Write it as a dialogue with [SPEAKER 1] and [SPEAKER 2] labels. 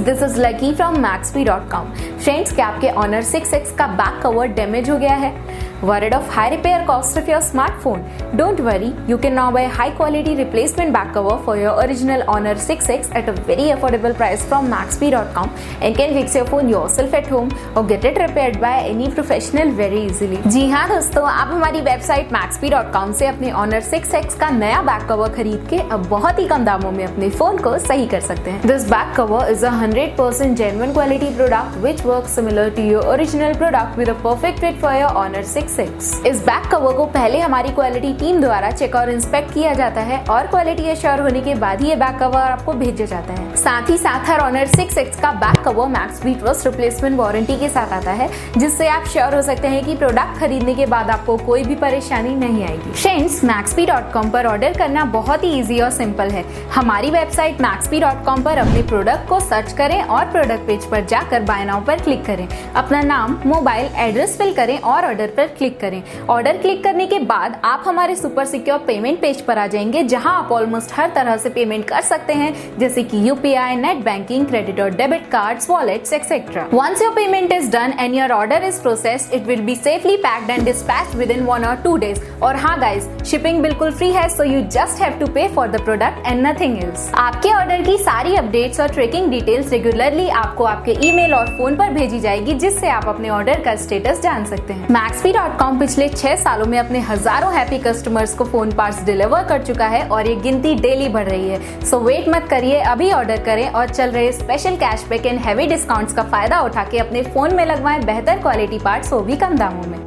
[SPEAKER 1] this is Lucky from Maxbhi.com. Friends, क्या आपके Honor 6X का बैक कवर डैमेज हो गया है? Worried of high repair cost of your smartphone? Don't worry, you can now buy high quality replacement back cover for your original Honor 6X at a very affordable price from Maxbhi.com and can fix your phone yourself at home or get it repaired by any professional very easily. जी हाँ दोस्तों, आप हमारी website Maxbhi.com से अपने Honor 6X का नया back cover खरीद के अब बहुत ही कम दामों में अपने फोन को सही कर सकते हैं. This back cover is a 100% genuine quality product which works similar to your original product with a perfect fit for your Honor 6X. इस बैक कवर को पहले हमारी क्वालिटी टीम द्वारा चेक और इंस्पेक्ट किया जाता है और क्वालिटी एश्योर होने के बाद ही ये बैक कवर आपको भेजा जाता है. साथ ही साथ हर Honor 6X का back cover Maxbhi trust replacement warranty के साथ आता है, जिससे आप श्योर हो सकते हैं कि प्रोडक्ट खरीदने के बाद आपको कोई भी परेशानी नहीं आएगी. फ्रेंड्स, Maxbhi.com पर ऑर्डर करना बहुत ही इजी और सिंपल है. हमारी वेबसाइट Maxbhi.com पर अपने प्रोडक्ट को सर्च करें और प्रोडक्ट पेज पर जाकर बाय नाउ पर क्लिक करें. अपना नाम, मोबाइल, एड्रेस फिल करें और ऑर्डर पर क्लिक करें. ऑर्डर क्लिक करने के बाद आप हमारे सुपर सिक्योर पेमेंट पेज पर आ जाएंगे, जहां आप ऑलमोस्ट हर तरह से पेमेंट कर सकते हैं, जैसे कि यूपीआई, नेट बैंकिंग, क्रेडिट और debit cards, wallets etcetera. Once your payment is done and your order is processed, it will be safely packed and dispatched within 1 or 2 days. और हाँ गाइस, शिपिंग बिल्कुल free है, so you just have to pay for the product and nothing else. आपके order की सारी updates और tracking details regularly आपको आपके ईमेल और फोन पर भेजी जाएगी, जिससे आप अपने ऑर्डर का स्टेटस जान सकते हैं. Maxbhi.com पिछले 6 सालों में अपने हजारों हैप्पी कस्टमर्स को फोन पार्ट्स डिलीवर कर चुका है और ये गिनती डेली बढ़ रही है. सो वेट मत करिए, अभी ऑर्डर करें और चल रहे special cashback and heavy discounts का फायदा उठा के अपने फोन में लगवाएं बेहतर क्वालिटी पार्ट्स, वो भी कम दामों में.